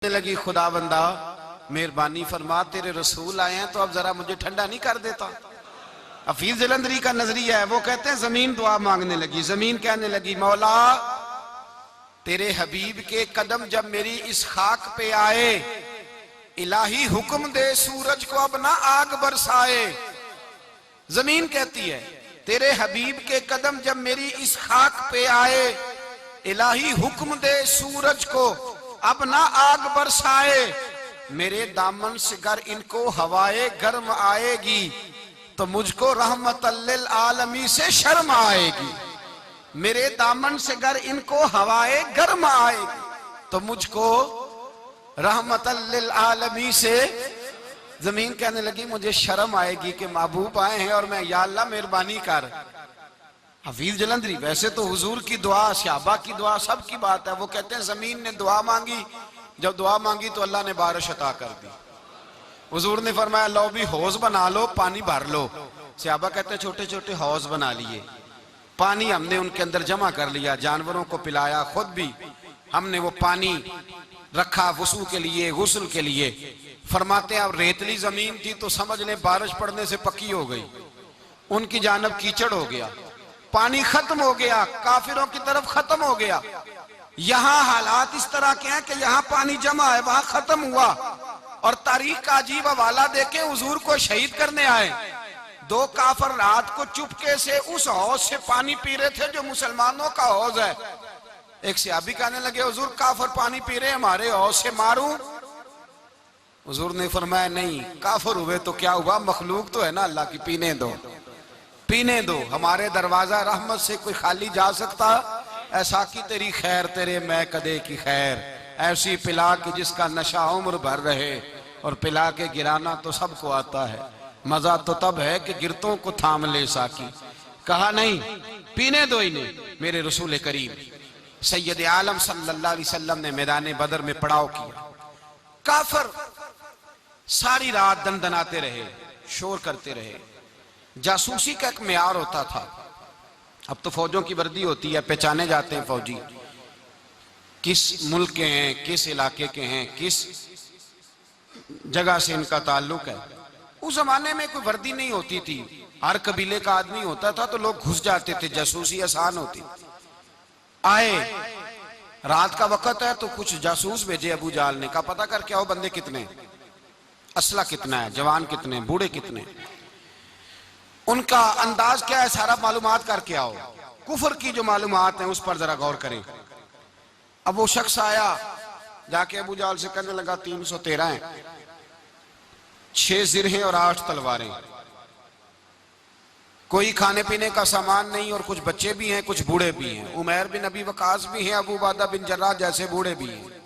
लगी खुदा बंदा मेहरबानी फरमा तेरे रसूल आए हैं तो अब जरा मुझे ठंडा नहीं कर देता। हफीज जलंधरी का नजरिया है, वो कहते हैं जमीन दुआ मांगने लगी, जमीन कहने लगी मौला तेरे हबीब के कदम जब मेरी इस खाक पे आए, इलाही हुक्म दे सूरज को अब ना आग बरसाए। जमीन कहती है तेरे हबीब के कदम जब मेरी इस खाक पे आए, इलाही हुक्म दे सूरज को अब ना आग बरसाए। मेरे दामन से गर इनको हवाए गर्म आएगी तो मुझको रहमतल्लिल आलमी से शर्म आएगी। मेरे दामन से गर इनको हवाए गर्म आएगी तो मुझको रहमतल्लिल आलमी से। जमीन कहने लगी मुझे शर्म आएगी कि महबूब आए हैं और मैं या अल्लाह मेहरबानी कर। हफीज जलंधरी वैसे तो हुजूर की दुआ, सहाबा की दुआ, सब की बात है। वो कहते हैं जमीन ने दुआ मांगी, जब दुआ मांगी तो अल्लाह ने बारिश अता कर दी। हुजूर ने फरमाया लो भी हौज बना लो, पानी भर लो। सहाबा कहते हैं छोटे छोटे हौज बना लिए, पानी हमने उनके अंदर जमा कर लिया, जानवरों को पिलाया, खुद भी हमने वो पानी रखा वुसू के लिए, गुस्ल के लिए। फरमाते हैं अब रेतली जमीन थी तो समझ लें बारिश पड़ने से पक्की हो गई, उनकी जानब कीचड़ हो गया, पानी खत्म हो गया, काफिरों की तरफ खत्म हो गया। यहाँ हालात इस तरह के हैं कि यहाँ पानी जमा है, वहां खत्म हुआ। और तारीख का अजीब हवाला देके हुजूर को शहीद करने आए। दो काफिर रात को चुपके से उस हौज से पानी पी रहे थे जो मुसलमानों का हौज है। एक सहाबी कहने लगे हुजूर काफिर पानी पी रहे, हमारे हौज से मारूं? हुजूर ने फरमाया नहीं, काफिर हुए तो क्या हुआ, मखलूक तो है ना अल्लाह की, पीने दो पीने दो। हमारे दरवाजा रहमत से कोई खाली जा सकता? ऐसा की तेरी खैर तेरे मैं कदे की खैर, ऐसी पिला कि जिसका नशा उम्र भर रहे, और पिला के गिराना तो सबको आता है, मजा तो तब है कि गिरतों को थाम ले साकी। कहा नहीं, पीने दो इन्हें। मेरे रसूल करीम सैयद आलम सल्लल्लाहु अलैहि वसल्लम ने मैदान बदर में पड़ाव किया। काफिर सारी रात दनदनाते रहे, शोर करते रहे। जासूसी का एक मेयार होता था, अब तो फौजों की वर्दी होती है, पहचाने जाते हैं फौजी किस मुल्क के हैं, किस इलाके के हैं, किस जगह से इनका ताल्लुक है। उस जमाने में कोई वर्दी नहीं होती थी, हर कबीले का आदमी होता था तो लोग घुस जाते थे, जासूसी आसान होती। आए रात का वक्त है तो कुछ जासूस भेजे अबू जाल ने, कहा पता करके आओ बंदे कितने, असला कितना है, जवान कितने, बूढ़े कितने, उनका अंदाज क्या है, सारा मालूमात करके आओ। कुफर की जो मालूमात है उस पर जरा गौर करें। अब वो शख्स आया, जाके अबू जाल से कहने लगा 313 हैं, 6 जिरहें और 8 तलवारें, कोई खाने पीने का सामान नहीं, और कुछ बच्चे भी हैं, कुछ बूढ़े भी हैं, उमैर बिन अबी वकास भी हैं, अबू उबादा बिन जर्राह जैसे बूढ़े भी हैं,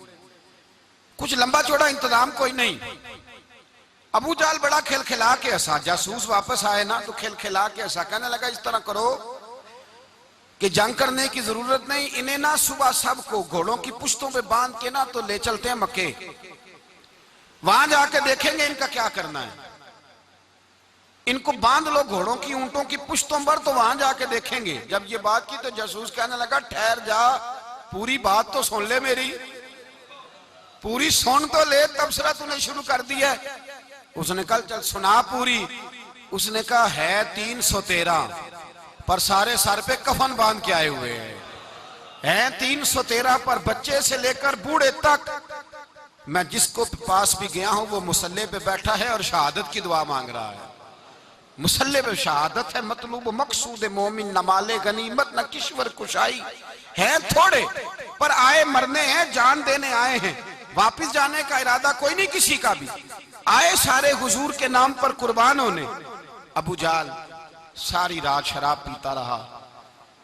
कुछ लंबा चौड़ा इंतजाम कोई नहीं। अबू जाल बड़ा खिलखिला के हंसा, जासूस वापस आए ना तो खिलखिला के हंसा, कहने लगा इस तरह करो कि जंग करने की जरूरत नहीं, इन्हें ना सुबह सबको घोड़ों की पुश्तों पे बांध के ना तो ले चलते हैं मक्के, वहां जाके देखेंगे इनका क्या करना है। इनको बांध लो घोड़ों की, ऊंटों की पुश्तों पर, तो वहां जाके देखेंगे। जब ये बात की तो जासूस कहने लगा ठहर जा, पूरी बात तो सुन ले मेरी, पूरी सुन तो ले, तबसरा तूने शुरू कर दिया है। उसने कहा चल सुना पूरी। उसने कहा है 313, पर सारे सर पे कफन बांध के आए हुए हैं 313 पर, बच्चे से लेकर बूढ़े तक। मैं जिसको पास भी गया हूं वो मुसल्ले पे बैठा है और शहादत की दुआ मांग रहा है। मुसल्ले पे शहादत है, मतलूब मकसूद मोमिन, न माले गनीमत न किश्वर कुशाई है, थोड़े पर आए मरने हैं, जान देने आए हैं, वापिस जाने का इरादा कोई नहीं किसी का भी, आए सारे हुजूर के नाम पर कुर्बान होने। अबू जाल सारी रात शराब पीता रहा,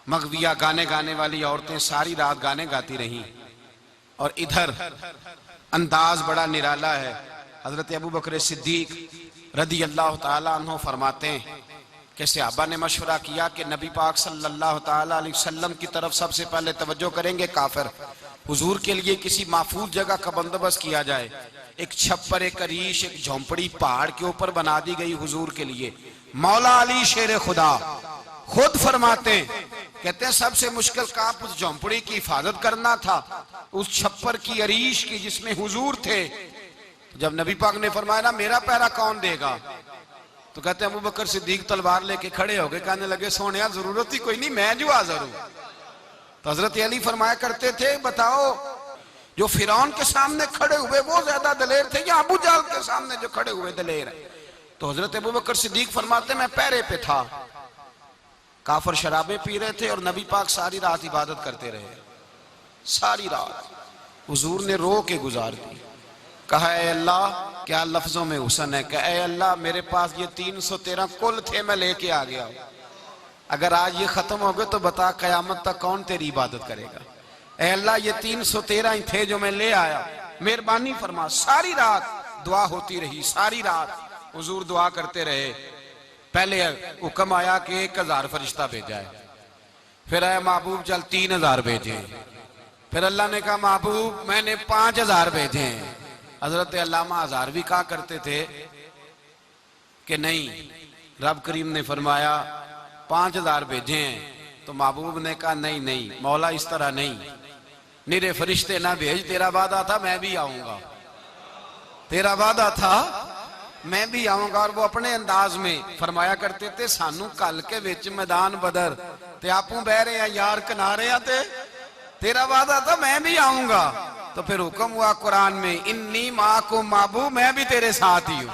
मगविया गाने गाने वाली औरतें सारी रात गाने गाती रहीं, और इधर अंदाज बड़ा निराला है। हजरत अबू बकर सिद्दीक रदी अल्लाह ताला अन्हु फरमाते हैं कि सहाबा ने मशवरा किया कि नबी पाक सल्लल्लाहु ताला अलैहि वसल्लम की तरफ सबसे पहले तवज्जो करेंगे काफिर, हुजूर के लिए किसी महफूज जगह का बंदोबस्त किया जाए। एक छप्पर, एक अरीश, एक झोंपड़ी पहाड़ के ऊपर बना दी गई हुजूर के लिए। मौला अली शेर खुदा खुद फरमाते कहते हैं सबसे मुश्किल काम उस झोंपड़ी की हिफाजत करना था, उस छप्पर की अरीश की जिसमें हुजूर थे। जब नबी पाक ने फरमाया ना मेरा पहरा कौन देगा, तो कहते हैं अबू बकर सिद्दीक तलवार लेके खड़े हो गए, कहने लगे सोनिया जरूरत ही कोई नहीं, मैं जो हाजिर हूं। तो हजरत अली फरमाया करते थे बताओ जो फिरौन के सामने खड़े हुए वो ज्यादा दलेर थे या अबू जाल के सामने जो खड़े हुए दलेर है? तो हजरत अबू बकर सिद्दीक फरमाते मैं पहरे पे था, काफर शराबे पी रहे थे और नबी पाक सारी रात इबादत करते रहे, सारी रात हुजूर ने रो के गुजार दी। कहा ऐ अल्लाह, क्या लफ्जों में हुसन है, कहा ऐ अल्लाह मेरे पास ये 313 कुल थे, मैं लेके आ गया, अगर आज ये खत्म हो गए तो बता कयामत तक कौन तेरी इबादत करेगा। ऐ अल्लाह ये 313 ही थे जो मैं ले आया, मेहरबानी फरमा। सारी रात दुआ होती रही, सारी रात हुजूर दुआ करते रहे। पहले हुक्म आया कि 1000 फरिश्ता भेजा है, फिर आया महबूब चल 3000 भेजे, फिर अल्लाह ने कहा महबूब मैंने 5000 भेजे। हजरत अल्लामा हजार भी कहा करते थे कि नहीं, रब करीम ने फरमाया 5000 भेजे हैं, तो महबूब ने कहा नहीं नहीं मौला इस तरह नहीं, निरे फरिश्ते ना भेज, तेरा वादा था मैं भी आऊंगा, तेरा वादा था मैं भी आऊंगा। और वो अपने अंदाज में फरमाया करते थे सानू कल के विच मैदान बदर ते आपू बह रहे हैं यार किनारे आते, तेरा वादा था मैं भी आऊंगा। तो फिर हुक्म हुआ कुरान में इन्नी माँ को महबूब मैं भी तेरे साथ ही हूं,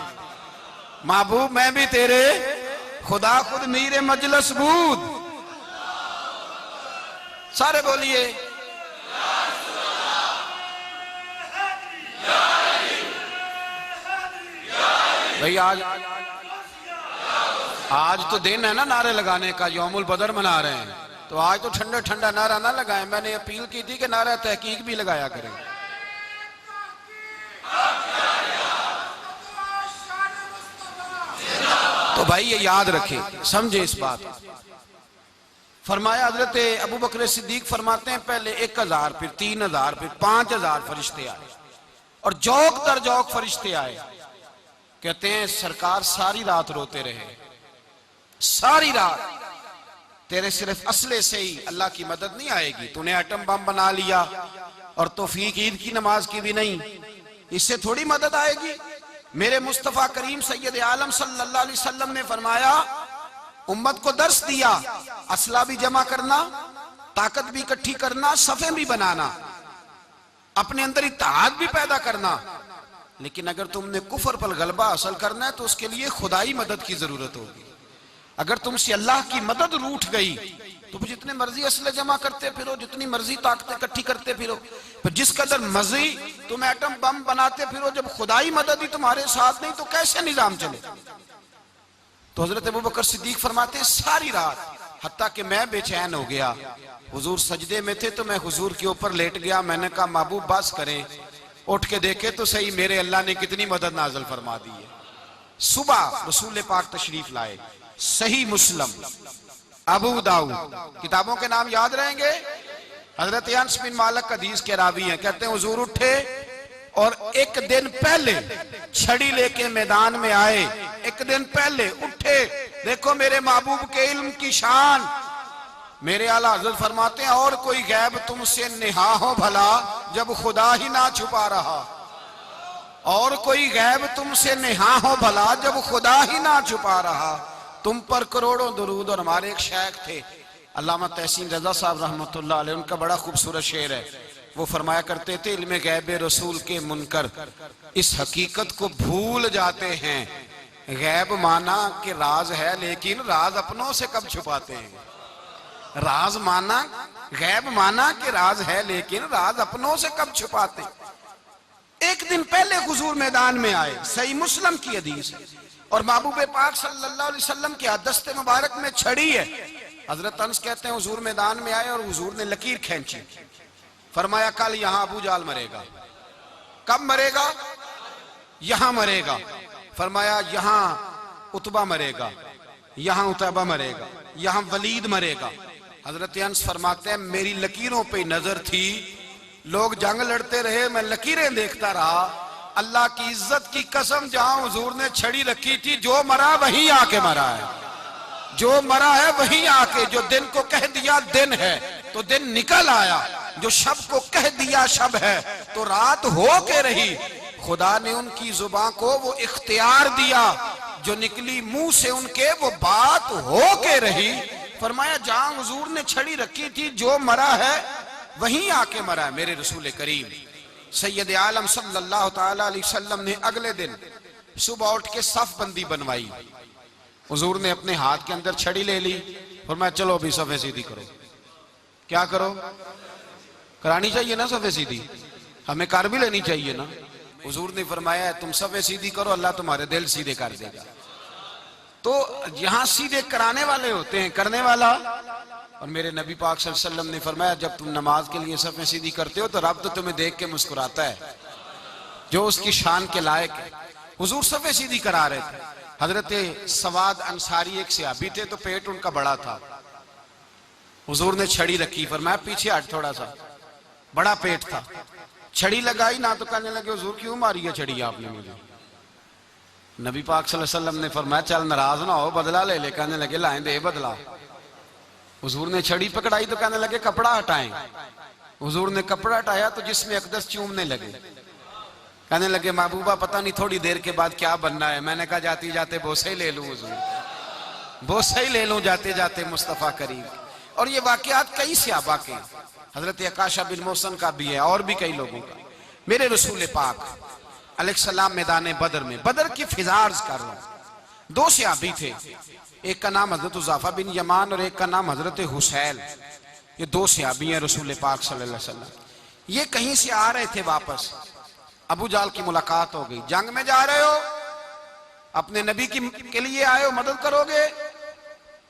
महबूब मैं भी तेरे, खुदा खुद मीरे मजलस बूद। सारे बोलिए भाई आज तो दिन है ना नारे लगाने का, यौमुल बदर मना रहे हैं, तो आज तो ठंडा ठंडा नारा ना लगाएं। मैंने अपील की थी कि नारा तहकीक भी लगाया करें। तो भाई ये याद रखें, समझे इस बात। फरमाया हजरत अबू बकर सिद्दीक फरमाते हैं पहले 1000 फिर 3000 फिर 5000 फरिश्ते आए और जौक दर जौक फरिश्ते आए। कहते हैं सरकार सारी रात रोते रहे, सारी रात, तेरे सिर्फ असले से ही अल्लाह की मदद नहीं आएगी, तूने एटम बम बना लिया और तौफीक ईद की नमाज की भी नहीं, इससे थोड़ी मदद आएगी। मेरे मुस्तफा करीम सैयद आलम सल्लल्लाहु अलैहि वसल्लम ने फरमाया उम्मत को दर्स दिया, असला भी जमा करना, ताकत भी इकट्ठी करना, सफे भी बनाना, अपने अंदर इत्तेहाद भी पैदा करना, लेकिन अगर तुमने कुफर पर गलबा हासिल करना है तो उसके लिए खुदाई मदद की जरूरत होगी। अगर तुमसे अल्लाह की मदद रूठ गई तो जितने मर्जी असले जमा करते फिरो, जितनी मर्जी ताकतें इकट्ठी करते फिरो, पर जिस कदर मर्जी तुम एटम बम बनाते फिरो, जब खुदाई मदद ही तुम्हारे साथ नहीं तो कैसे निजाम चले। तो हजरत अबू बकर सिद्दीक फरमाते सारी रात, हत्ता कि मैं बेचैन हो गया, हुजूर सजदे में थे तो मैं हुजूर के ऊपर लेट गया, मैंने कहा महबूब बस करें, उठ के देखे तो सही मेरे अल्लाह ने कितनी मदद नाज़िल फरमा दी है। सुबह रसूल पाक तशरीफ लाए, सही मुस्लिम, अबू दाऊद, किताबों के नाम याद रहेंगे। हजरत अनस बिन मालिक हदीस के रावी हैं, कहते हैं हुजूर उठे और एक दिन पहले छड़ी लेके मैदान में आए, एक दिन पहले उठे। देखो मेरे महबूब के इल्म की शान। मेरे आला हजरत फरमाते हैं और कोई गैब तुमसे निहा हो भला जब खुदा ही ना छुपा रहा, और कोई गैब तुमसे निहा हो भला जब खुदा ही ना छुपा रहा। तुम पर करोड़ों दुरूद। और हमारे एक शेख थे अल्लामा तहसीन रजा साहब रहमतुल्लाह अलैह, उनका बड़ा खूबसूरत शेर है, वो फरमाया करते थे इल्मे गैब रसूल के मुनकर इस हकीकत को भूल जाते हैं, गैब माना कि राज है लेकिन राज अपनों से कब छुपाते हैं। राज माना, गैब माना कि राज है लेकिन राज अपनों से कब छुपाते। एक दिन पहले हुजूर मैदान में आए, सही मुस्लिम की हदीस है, और महबूब पाक सल्लल्लाहु अलैहि वसल्लम के दस्ते मुबारक में छड़ी है। हजरत अनस कहते हैं हुजूर मैदान में आए और हुजूर ने लकीर खींची, फरमाया कल यहां अबू जाल मरेगा। कब मरेगा? यहां मरेगा। फरमाया यहां उतबा मरेगा, यहां उतबा मरेगा, यहां वलीद मरेगा। हजरत अनस फरमाते हैं मेरी लकीरों पे नजर थी, लोग जंग लड़ते रहे, मैं लकीरें देखता रहा। अल्लाह की इज्जत की कसम, जहां हुजूर ने छड़ी रखी थी जो मरा वहीं आके मरा है। जो मरा है वहीं आके, जो दिन को कह दिया दिन है तो दिन निकल आया, जो शब को कह दिया शब है तो रात हो के रही। खुदा ने उनकी जुबान को वो इख्तियार दिया, जो निकली मुंह से उनके वो बात हो के रही। फरमाया जहां हुजूर ने छड़ी रखी थी, जो मरा है वहीं आके मरा है मेरे रसूल करीम सैयद आलम सल्लल्लाहु तआला अलैहि वसल्लम ने अगले दिन सुबह उठ के सफ बंदी बनवाई। हुजूर ने अपने हाथ के अंदर छड़ी ले ली, फरमाया चलो अभी सफे सीधी करो। क्या करो? करानी चाहिए ना सफे सीधी, हमें कर भी लेनी चाहिए ना। हुजूर ने फरमाया तुम सफे सीधी करो, अल्लाह तुम्हारे दिल सीधे कर देगा। तो यहां सीधे कराने वाले होते हैं, करने वाला। और मेरे नबी पाक सल्लल्लाहु अलैहि वसल्लम ने फरमाया जब तुम नमाज के लिए सफे सीधी करते हो तो रब तो तुम्हें देख के मुस्कुराता है, जो उसकी शान के लायक है। हुजूर सफे सीधी करा रहे थे। हजरत सवाद अंसारी एक सहाबी थे, तो पेट उनका बड़ा था। हुजूर ने छड़ी रखी, फरमाया पीछे हट थोड़ा सा, बड़ा पेट था। छड़ी लगाई ना तो कहने लगे हुजूर क्यों मारी है छड़ी आपने मुझे? नबी पाक सल्लल्लाहु अलैहि वसल्लम ने फरमाया चल नाराज ना हो, बदला ले ले। कहने लगे लाएं दे बदला। हुजूर ने छड़ी पकड़ाई तो कहने लगे कपड़ा हटाएं। हुजूर ने कपड़ा हटाया तो जिसमें अकदस चूमने लगे। कहने लगे महबूबा पता नहीं थोड़ी देर के बाद क्या बनना है। मैंने कहा जाती जाते बोसे ही ले लूं हुजूर, बोसे ही ले लूं जाते जाते मुस्तफा करीम। और ये वाकयात कई सहाबा के, हजरत अकाशा बिन मोहसन का भी है और भी कई लोगों का। मेरे रसूल पाक अलैहिस्सलाम मैदान बदर में, बदर की फिजार्ज कर रहा हूं, दो सहाबी थे, एक का नाम हजरत उज़ाफा बिन यमान और एक का नाम हजरत हुसैल। ये दो सहाबी हैं रसूल पाक सल्लल्लाहु अलैहि वसल्लम। ये कहीं से आ रहे थे वापस, अबू जाल की मुलाकात हो गई। जंग में जा रहे हो, अपने नबी के लिए आए हो, मदद करोगे?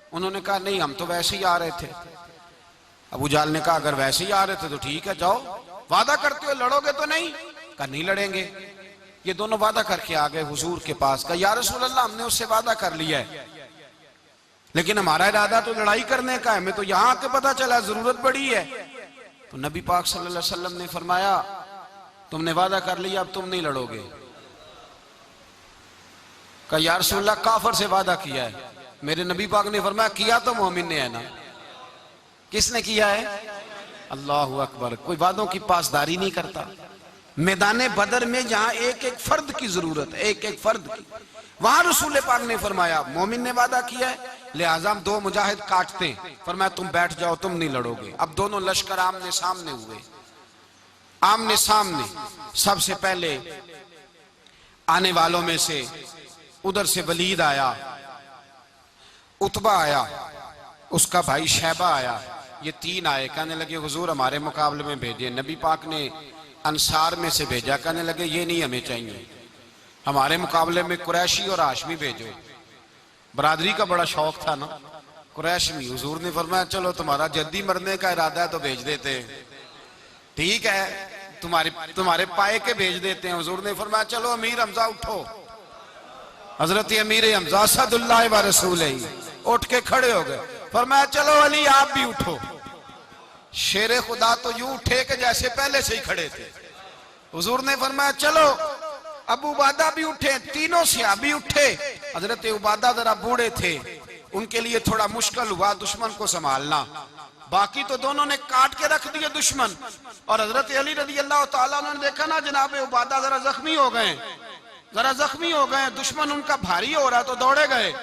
उन्होंने कहा नहीं हम तो वैसे ही आ रहे थे। अबू जाल ने कहा अगर वैसे ही आ रहे थे तो ठीक है जाओ, वादा करते हो लड़ोगे तो नहीं? कहा नहीं लड़ेंगे। ये दोनों वादा करके आ गए हुजूर के पास। कहा या रसूल अल्लाह हमने उससे वादा कर लिया है, लेकिन हमारा इरादा तो लड़ाई करने का है, हमें तो यहां आके पता चला जरूरत पड़ी है। तो नबी पाक सल्लल्लाहु अलैहि वसल्लम ने फरमाया तुमने वादा कर लिया अब तुम नहीं लड़ोगे। कहा या रसूल अल्लाह काफर से वादा किया है। मेरे नबी पाक ने फरमाया किया तो मोमिन ने है ना। किसने किया है? अल्लाहु अकबर। कोई वादों की पासदारी नहीं करता। मैदान बदर में जहां एक एक फर्द की जरूरत है, एक एक फर्द की, वहां रसूल पाक ने फरमाया मोमिन ने वादा किया है लिहाजा हम दो मुजाहिद काटते हैं। फरमाया तुम बैठ जाओ तुम नहीं लड़ोगे। अब दोनों लश्कर आमने सामने हुए, आमने सामने। सबसे पहले आने वालों में से उधर से वलीद आया, उतबा आया, उसका भाई शैबा आया, ये तीन आए। कहने लगे हुजूर हमारे मुकाबले में भेजे। नबी पाक ने अंसार में से भेजा, कहने लगे ये नहीं हमें चाहिए, हमारे मुकाबले में कुरैशी और हाशमी भेजो। बरादरी का बड़ा शौक था ना कुरैशी। हुजूर ने फरमाया चलो तुम्हारा जद्दी मरने का इरादा है तो भेज देते, ठीक है तुम्हारे पाए के भेज देते हैं। हुजूर ने फरमाया चलो अमीर हमजा उठो। हजरत अमीर हमजा असदुल्लाह व रसूल उठ के खड़े हो गए। फरमाया चलो अली आप भी उठो। शेरे खुदा तो यूं उठे कि जैसे पहले से ही खड़े थे। हुजूर ने फरमाया चलो। अबू उबादा भी उठे, तीनों सहाबी उठे। हजरत उबादा जरा बूढ़े थे, उनके लिए थोड़ा मुश्किल हुआ दुश्मन को संभालना। बाकी तो दोनों ने काट के रख दिए दुश्मन। और हजरत अली रज़ी अल्लाह तआला ने देखा ना जनाब उबादा जरा जख्मी हो गए, जरा जख्मी हो गए, दुश्मन उनका भारी हो रहा तो दौड़े गए,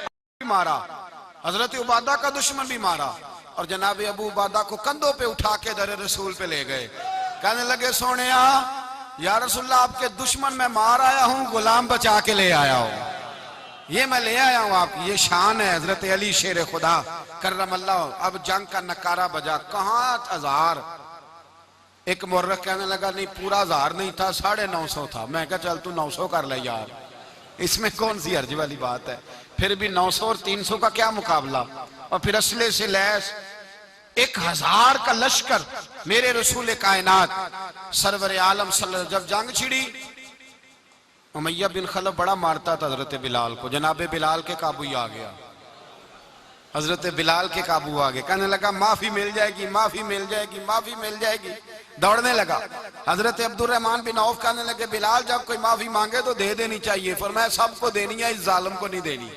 मारा। हजरत उबादा का दुश्मन भी मारा और जनाब अबू उबादा को कंधों पे उठा के दर रसूल पे ले गए। कहने लगे सोने या रसूलल्लाह आपके दुश्मन मैं मार आया हूं, गुलाम बचा के ले आया हूं, ये मैं ले आया हूं आपकी, ये शान है हजरत अली शेर खुदा करमल्लाह। अब जंग का नकारा बजा, कहां 1000। एक मुर्रख कहने लगा नहीं पूरा 1000 नहीं था, 950 था। मैं कहा चल तू 900 कर ले यार, इसमें कौन सी हर्ज वाली बात है। फिर भी 900 और 300 का क्या मुकाबला। और फिर असले से लैस 1000 का लश्कर मेरे रसूल कायनात सरवर आलम सल्लल्लाहु जब जंग छिड़ी, उमैया बिन खलफ बड़ा मारता था हजरत बिलाल को। जनाबे बिलाल के काबू ही आ गया, हजरत बिलाल के काबू आ गए। कहने लगा माफी मिल जाएगी, माफी मिल जाएगी, माफी मिल जाएगी। दौड़ने लगा। हजरत अब्दुर्रहमान बिन औफ कहने लगे बिलाल जब कोई माफी मांगे तो दे देनी चाहिए। फरमाया सबको देनी है, इस जालिम को नहीं देनी।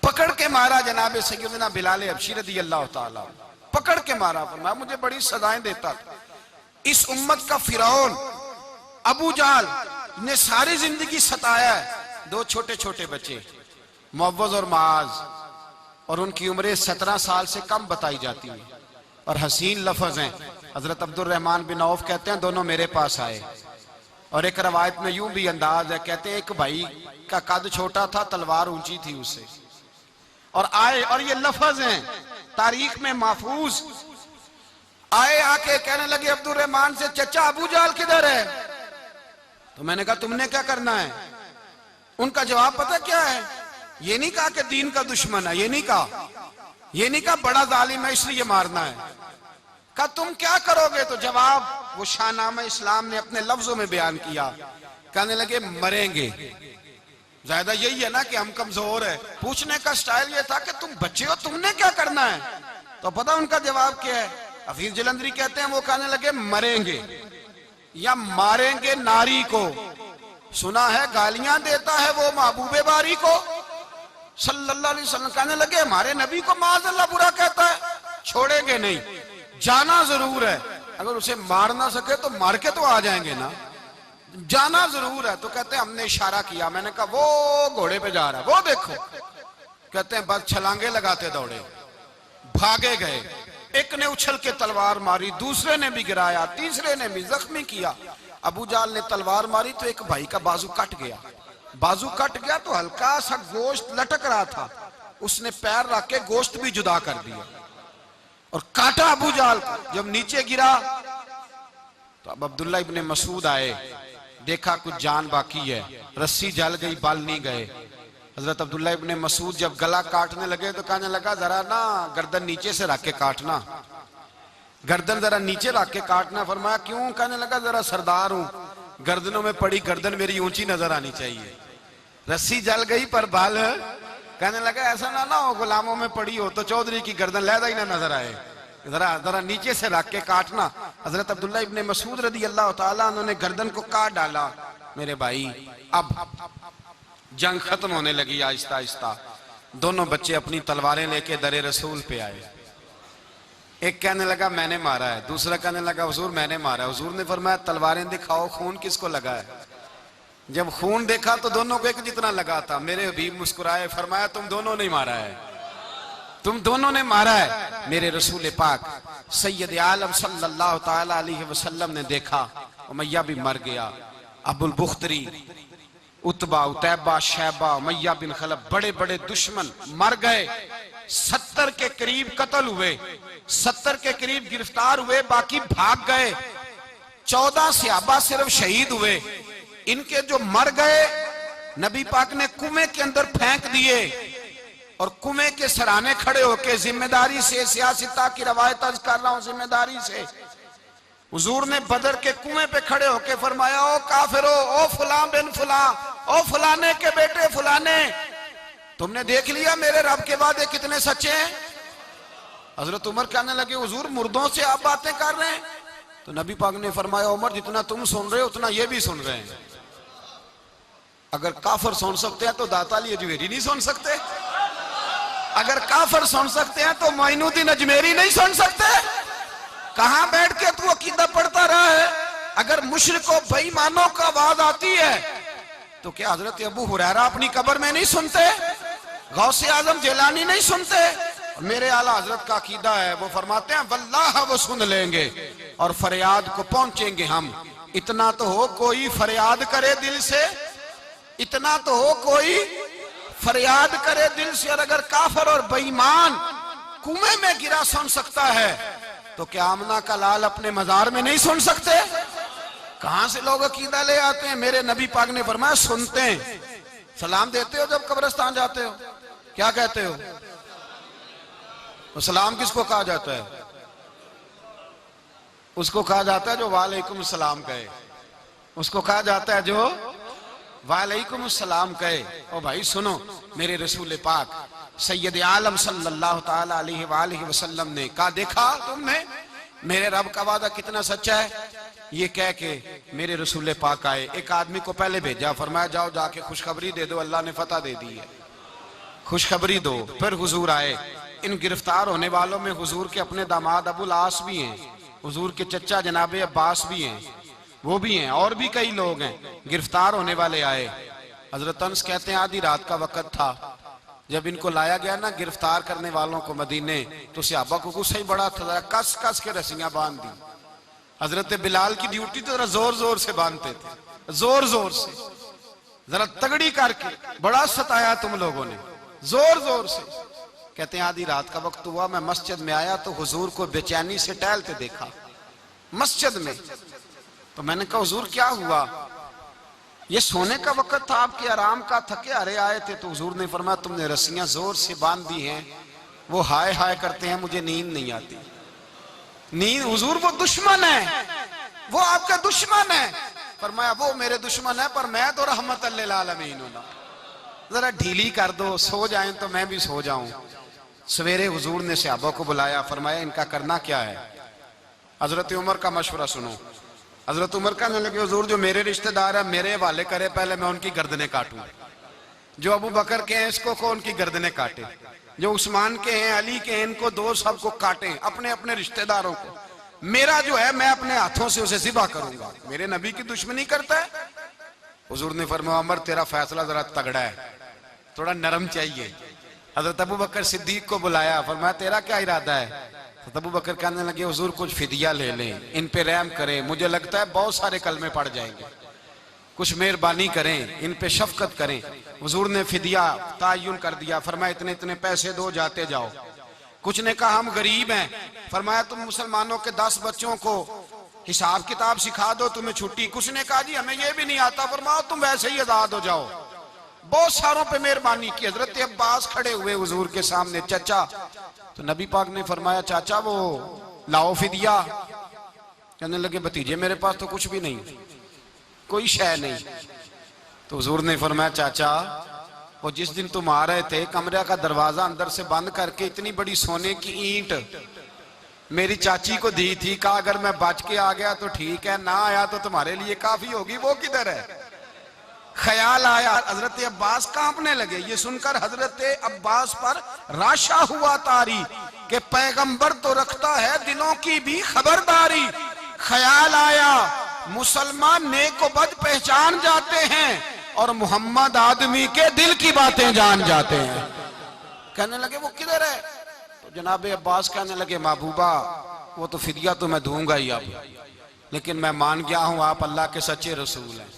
पकड़ के मारा जनाब सैयदना बिलाल हबशी रज़ी अल्लाह ताला, पकड़ के मारा। फरमाया मुझे बड़ी सजाएं देता था। इस उम्मत का फिरौन अबू जाल ने सारी जिंदगी सताया है। दो छोटे छोटे बच्चे मुअव्वज़ और माज, और उनकी उम्रें 17 साल से कम बताई जाती है, और हसीन लफ्ज हैं। हजरत अब्दुल रहमान बिन औफ कहते हैं दोनों मेरे पास आए, और एक रवायत में यूं भी अंदाज है, कहते हैं एक भाई का कद छोटा था, तलवार ऊंची थी उससे, और आए, और ये लफ्ज हैं तारीख में महफूज। आए, आके कहने लगे अब्दुल रहमान से, चचा अबू जाल किधर है? तो मैंने कहा तुमने क्या करना है? उनका जवाब पता क्या है? ये नहीं कहा कि दीन का दुश्मन है, ये नहीं कहा बड़ा जालिम है इसलिए मारना है। कहा तुम क्या करोगे? तो जवाब वो शाहनामा इस्लाम ने अपने लफ्जों में बयान किया। कहने लगे मरेंगे। ज्यादा यही है ना कि हम कमजोर है। पूछने का स्टाइल ये था कि तुम बच्चे हो, तुमने क्या करना है? तो पता उनका जवाब क्या है? हफीज जलंधरी कहते हैं वो कहने लगे मरेंगे या मारेंगे नारी को। सुना है गालियां देता है वो महबूबे बारी को सल्लल्लाहु अलैहि वसल्लम। कहने लगे हमारे नबी को माज़अल्लाह बुरा कहता है, छोड़ेंगे नहीं, जाना जरूर है। अगर उसे मार ना सके तो मार के तो आ जाएंगे ना, जाना जरूर है। तो कहते हैं हमने इशारा किया, मैंने कहा वो घोड़े पे जा रहा है, वो देखो। कहते हैं बस छलांगे लगाते दौड़े, भागे गए। एक ने उछल के तलवार मारी, दूसरे ने भी गिराया, तीसरे ने भी जख्मी किया। अबू जाल ने तलवार मारी तो एक भाई का बाजू कट गया। बाजू कट गया तो हल्का सा गोश्त लटक रहा था, उसने पैर रख के गोश्त भी जुदा कर दिया और काटा अबू जाल को। जब नीचे गिरा तो अब अब्दुल्ला इब्ने मसूद आए, देखा कुछ जान बाकी है, रस्सी जल गई, बाल नहीं गए। हजरत अब्दुल्ला इब्ने मसूद जब गला काटने लगे तो कहने लगा जरा ना गर्दन नीचे से रख के काटना, गर्दन जरा नीचे रख के काटना। फरमाया क्यों? कहने लगा जरा सरदार हूं, गर्दनों में पड़ी गर्दन मेरी ऊंची नजर आनी चाहिए। रस्सी जल गई पर बाल। कहने लगा ऐसा ना हो गुलामों में पड़ी हो तो चौधरी की गर्दन लहदा ही ना नजर आए, जरा जरा नीचे से रख के काटना। हजरत अब्दुल्ला इब्ने मसूद रज़ी अल्लाह ताला उन्होंने गर्दन को काट डाला। मेरे भाई अब जंग खत्म होने लगी आहिस्ता आहिस्ता। दोनों बच्चे अपनी तलवारें लेके दरे रसूल पे आए। एक कहने लगा मैंने मारा है, दूसरा कहने लगा हुजूर मैंने मारा है। हुजूर ने फरमाया तलवारें दिखाओ, खून किसको लगा है? जब खून देखा तो दोनों को एक जितना लगा था। मेरे हबीब मुस्कुराए, फरमाया तुम दोनों ने मारा है, तुम दोनों ने मारा है। मेरे रसूल पाक सैयद आलम सल्लल्लाहु ताला अलैहि वसल्लम ने देखा उमैया भी मर गया। अबुल बुख्तरी, उतबा, उतैबा, शैबा, उमैया बिन खलफ, बड़े बड़े दुश्मन मर गए। 70 के करीब कत्ल हुए, 70 के करीब गिरफ्तार हुए, बाकी भाग गए। 14 सहाबा सिर्फ शहीद हुए। इनके जो मर गए नबी पाक ने कुएं के अंदर फेंक दिए और कुएं के सराहने खड़े होके जिम्मेदारी से, सियासता की रवायत अर्ज कर रहा हूं, जिम्मेदारी से हुजूर ने बदर के कुएं पे खड़े होके फरमाया ओ काफिरो, ओ फुला बिन फुला, ओ फलाने के बेटे फलाने, तुमने देख लिया मेरे रब के वादे कितने सच्चे हैं। हजरत उमर कहने लगे हुजूर मुर्दों से आप बातें कर रहे हैं? तो नबी पाक ने फरमाया उमर जितना तुम सुन रहे हो उतना ये भी सुन रहे हैं। अगर काफर सुन सकते हैं तो दाता अली अजमेरी नहीं सुन सकते? अगर काफर सुन सकते हैं तो मोइनुद्दीन अजमेरी नहीं सुन सकते? कहां बैठ के तू अकीदा पढ़ता रहा है? अगर मुशरिकों बेईमानों का आवाज आती है तो क्या हजरत अबू हुरैरा अपनी कब्र में नहीं सुनते? गौसे आजम जिलानी नहीं सुनते? मेरे आला हजरत का अकीदा है, वो फरमाते हैं वल्लाह वो सुन लेंगे और फरियाद को पहुंचेंगे हम। इतना तो हो कोई फरियाद करे दिल से, इतना तो हो कोई फरियाद करे दिल से। और अगर काफर और बेईमान कुएं में गिरा सुन सकता है तो क्या आमना का लाल अपने मजार में नहीं सुन सकते? कहां से लोग अकीदा ले आते हैं? मेरे नबी पाक ने फरमाया सुनते हैं। सलाम देते हो जब कब्रिस्तान जाते हो? क्या कहते हो? तो सलाम किसको कहा जाता है? उसको कहा जाता है जो वालेकुम सलाम कहे, उसको कहा जाता है जो वालेकुम सलाम कहे। ओ भाई सुनो, मेरे रसूल पाक सैयद आलम सल्लल्लाहु ताला अलैहि वसल्लम ने कहा देखा तुमने मेरे रब का वादा कितना सच्चा है? ये कह के मेरे रसूल पाक आए, एक आदमी को पहले भेजा, फरमाया जाओ जाके खुशखबरी दे दो, अल्लाह ने फतह दे दी है। खुशखबरी दो। फिर हुजूर आए। इन गिरफ्तार होने वालों में हुजूर के अपने दामाद अबुल आस भी हैं, हुजूर के चचा जनाबे अब्बास भी हैं, वो भी हैं, और भी कई लोग हैं। गिरफ्तार होने वाले आए। हजरत अनस कहते हैं आधी रात का वक्त था। जब इनको लाया गया ना गिरफ्तार करने वालों को मदीने, तो सहाबा को गुस्सा ही बड़ा था, कस कस के रस्सियां बांध दी। हजरत बिलाल की ड्यूटी तो जरा जोर जोर से बांधते थे, जोर जोर से, जरा तगड़ी करके, बड़ा सताया तुम लोगों ने, जोर जोर से। कहते हैं आधी रात का वक्त हुआ, मैं मस्जिद में आया तो हुजूर को बेचैनी से टहलते देखा मस्जिद में। तो मैंने कहा हुजूर क्या हुआ? ये सोने का वक्त था, आपके आराम का, थके हारे आए थे। तो हुजूर ने फरमाया तुमने रस्सियां जोर से बांध दी हैं, वो हाय हाय करते हैं, मुझे नींद नहीं आती। नींद हुजूर वो दुश्मन है, वो आपका दुश्मन है। फरमाया वो मेरे दुश्मन है, पर मैं तो रहमत लिल आलमीन हूं ना, जरा ढीली कर दो, सो जाएं तो मैं भी सो जाऊं। सवेरे हुजूर ने सहाबा को बुलाया, फरमाया इनका करना क्या है? हजरत उमर का मशवरा सुनो। हजरत उमर कहने लगे हुजूर जो मेरे रिश्तेदार है मेरे हवाले करे, पहले मैं उनकी गर्दनें काटूं। जो अबू बकर के हैं इसको को उनकी गर्दनें काटे, जो उस्मान के हैं, अली के हैं, इनको दो, सबको काटे, अपने अपने रिश्तेदारों को। मेरा जो है मैं अपने हाथों से उसे ज़िबा करूंगा। मेरे नबी की दुश्मनी करता है। हुजूर ने फरमाया उमर तेरा फैसला जरा तगड़ा है, थोड़ा नरम चाहिए। हजरत अबू बकर सिद्दीक को बुलाया, फरमाया तेरा क्या इरादा है? तो अबू बकर कहने लगे हुजूर कुछ फिदिया ले लें, इन पे रहम करें, मुझे लगता है बहुत सारे कलमे पड़ जाएंगे, कुछ मेहरबानी करें, इन पे शफकत करें। हुजूर ने फिदिया तायुन कर दिया, फरमाया इतने इतने पैसे दो, जाते जाओ। कुछ ने कहा हम गरीब हैं, फरमाया तुम मुसलमानों के 10 बच्चों को हिसाब किताब सिखा दो, तुम्हें छुट्टी। कुछ ने कहा जी हमें ये भी नहीं आता, फरमाया तुम वैसे ही आजाद हो जाओ। बहुत सारों पे मेहरबानी की। हजरत अब्बास खड़े हुए हुजूर के सामने, चचा। तो नबी पाक ने फरमाया चाचा वो लाओ फिदिया। कहने लगे भतीजे मेरे पास तो कुछ भी नहीं, कोई शय नहीं। तो हुजूर ने फरमाया चाचा वो जिस दिन तुम आ रहे थे कमरे का दरवाजा अंदर से बंद करके इतनी बड़ी सोने की ईंट मेरी चाची को दी थी, कहा अगर मैं बच के आ गया तो ठीक है, ना आया तो तुम्हारे लिए काफी होगी, वो किधर है? ख्याल आया। हजरत अब्बास कांपने लगे। ये सुनकर हजरत अब्बास पर राशा हुआ तारी कि पैगंबर तो रखता है दिलों की भी खबरदारी। ख्याल आया मुसलमान नेक व बद पहचान जाते हैं और मोहम्मद आदमी के दिल की बातें जान जाते हैं। कहने लगे वो किधर है? तो जनाब अब्बास कहने लगे महबूबा वो तो फिदिया तो मैं दूंगा ही अब, लेकिन मैं मान गया हूं आप अल्लाह के सच्चे रसूल हैं,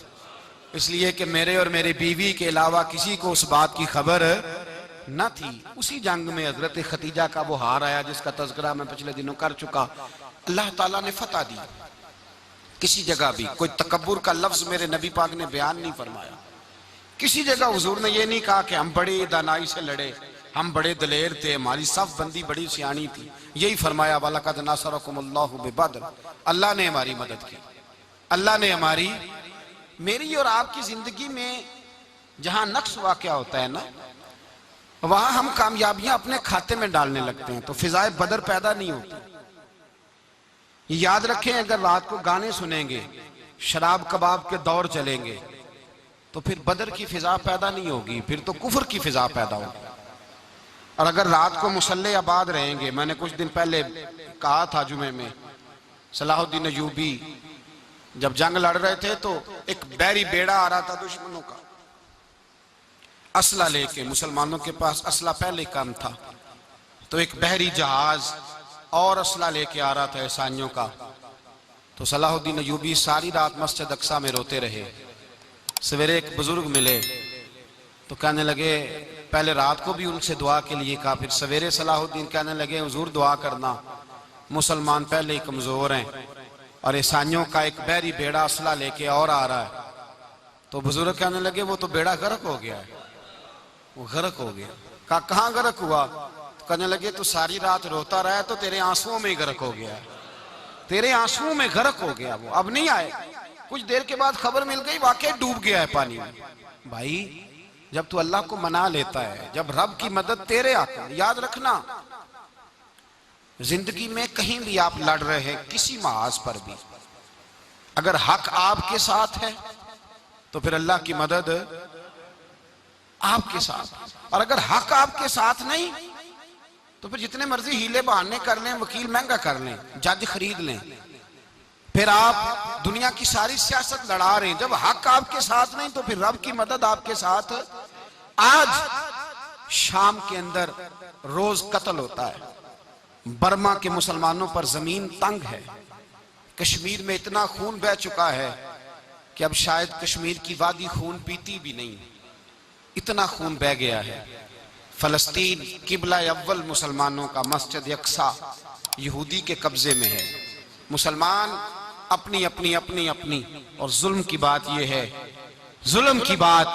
इसलिए कि मेरे और मेरी बीवी के अलावा किसी को उस बात की खबर न थी। उसी जंग में हजरत खतीजा का वो हार आया जिसका तज़किरा मैं पिछले दिनों कर चुका। अल्लाह ताला ने फतह दी। किसी जगह भी कोई तकब्बुर का लफ्ज मेरे नबी पाक ने बयान नहीं फरमाया। किसी जगह हुजूर ने ये नहीं कहा कि हम बड़ी दानाई से लड़े, हम बड़े दलेर थे, हमारी सफ बंदी बड़ी सियानी थी। यही फरमाया वलक़द नसरकुमुल्लाहु बिबद्र, अल्लाह ने हमारी मदद की, अल्लाह ने हमारी। मेरी और आपकी जिंदगी में जहां नक्स वाक़या होता है ना, वहां हम कामयाबियां अपने खाते में डालने लगते हैं तो फिजाए बदर पैदा नहीं होती। याद रखें अगर रात को गाने सुनेंगे, शराब कबाब के दौर चलेंगे तो फिर बदर की फिजा पैदा नहीं होगी, फिर तो कुफर की फिजा पैदा होगी। और अगर रात को मुसल्ले आबाद रहेंगे, मैंने कुछ दिन पहले कहा था जुमे में, सलाहुद्दीन अयूबी जब जंग लड़ रहे थे तो एक बैरी बेड़ा आ रहा था दुश्मनों का, असला लेके। मुसलमानों के पास असला पहले कम था, तो एक बहरी जहाज और असला लेके आ रहा था ईसाइयों का। तो सलाहुद्दीन अयूबी सारी रात मस्जिद अक्सा में रोते रहे। सवेरे एक बुजुर्ग मिले तो कहने लगे, पहले रात को भी उनसे दुआ के लिए कहा, फिर सवेरे सलाहुद्दीन कहने लगे हुजूर दुआ करना, मुसलमान पहले ही कमजोर हैं और ईसाइयों का एक बहरी बेड़ा असला लेके और आ रहा है। तो बुजुर्ग कहने लगे वो तो बेड़ा गर्क हो गया है, वो गर्क हो गया। कहा कहाँ गर्क हुआ? तो कहने लगे तो सारी रात रोता रहा तो तेरे आंसुओं में ही गर्क हो गया, तेरे आंसुओं में गर्क हो गया, वो अब नहीं आए। कुछ देर के बाद खबर मिल गई वाकई डूब गया है पानी में। भाई जब तू अल्लाह को मना लेता है, जब रब की मदद तेरे आती है, याद रखना जिंदगी में कहीं भी आप लड़ रहे हैं, किसी महाज पर भी, अगर हक आपके साथ है तो फिर अल्लाह की मदद आपके साथ। और अगर हक आपके साथ नहीं तो फिर जितने मर्जी हीले बहाने कर लें, वकील महंगा कर लें, जज खरीद लें, फिर आप दुनिया की सारी सियासत लड़ा रहे हैं। जब हक आपके साथ नहीं तो फिर रब की मदद आपके साथ। आज शाम के अंदर रोज कत्ल होता है। बर्मा के मुसलमानों पर जमीन तंग है। कश्मीर में इतना खून बह चुका है कि अब शायद कश्मीर की वादी खून पीती भी नहीं, इतना खून बह गया है। फलस्तीन किबला अव्वल मुसलमानों का मस्जिद अक्सा यहूदी के कब्जे में है। मुसलमान अपनी अपनी अपनी अपनी, और जुल्म की बात यह है, जुल्म की बात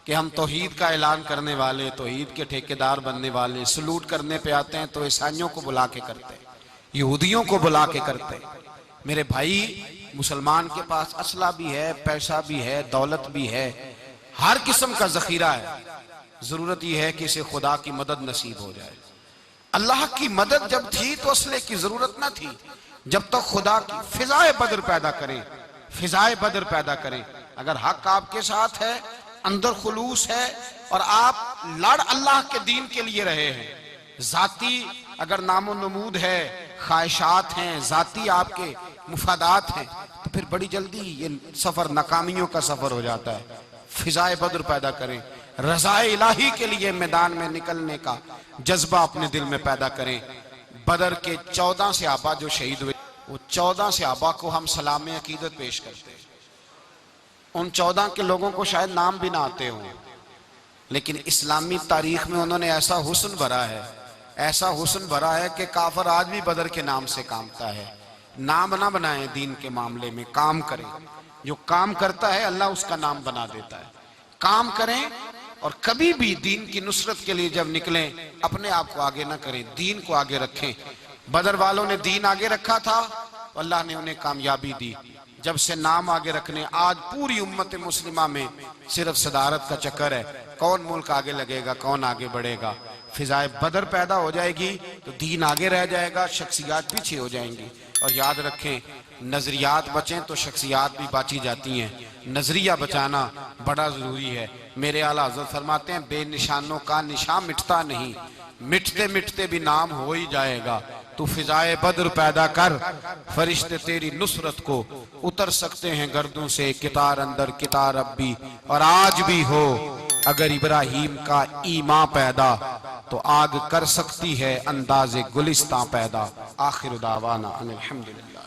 कि हम तौहीद का ऐलान करने वाले, तौहीद के ठेकेदार बनने वाले, सलूट करने पे आते हैं तो ईसाइयों को बुला के करते हैं, यहूदियों को बुला के करते हैं। मेरे भाई, मुसलमान के पास असला भी है, पैसा भी है, दौलत भी है, हर किस्म का जखीरा है। जरूरत यह है कि इसे खुदा की मदद नसीब हो जाए। अल्लाह की मदद जब थी तो असले की जरूरत ना थी। जब तक खुदा की फिजाए बदर पैदा करें, फिजाए बदर पैदा करें। अगर हक आपके साथ है, अंदर खुलूस है और आप लड़ अल्लाह के दीन के लिए रहे हैं, जाती अगर नामो नमूद है, ख्वाहिशात हैं, जाती आपके मुफादात हैं, तो फिर बड़ी जल्दी ये सफर नाकामियों का सफर हो जाता है। फिजाए बद्र पैदा करें, रज़ाए इलाही के लिए मैदान में निकलने का जज्बा अपने दिल में पैदा करें। बदर के 14 सहाबा जो शहीद हुए, वो 14 सहाबा को हम सलाम अकीदत पेश करते हैं। उन 14 के लोगों को शायद नाम भी ना आते हों, लेकिन इस्लामी तारीख में उन्होंने ऐसा हुस्न भरा है, ऐसा हुस्न भरा है कि काफर आज भी बदर के नाम से कामता है। नाम ना बनाएं दीन के मामले में, काम करें। जो काम करता है अल्लाह उसका नाम बना देता है। काम करें और कभी भी दीन की नुसरत के लिए जब निकलें अपने आप को आगे ना करें, दीन को आगे रखें। बदर वालों ने दीन आगे रखा था, अल्लाह ने उन्हें कामयाबी दी। जब से नाम आगे रखने, आज पूरी उम्मत मुस्लिमा में सिर्फ सदारत का चक्कर है, कौन मुल्क आगे लगेगा, कौन आगे बढ़ेगा। फिजाए बदर पैदा हो जाएगी तो दीन आगे रह जाएगा, शख्सियात पीछे हो जाएंगी। और याद रखें, नजरियात बचें तो शख्सियात भी बाची जाती हैं। नजरिया बचाना बड़ा जरूरी है। मेरे आला हज़रत फरमाते हैं, बेनिशानों का निशान मिटता नहीं, मिटते मिटते भी नाम हो ही जाएगा। तू फिजाए बद्र पैदा कर, फरिश्ते तेरी नुसरत को उतर सकते हैं गर्दों से, कितार अंदर कितार अब भी। और आज भी हो अगर इब्राहीम का ईमा पैदा, तो आग कर सकती है अंदाज़े गुलिस्तां पैदा। आखिर दावाना अनिल हम्दुलिल्लाह।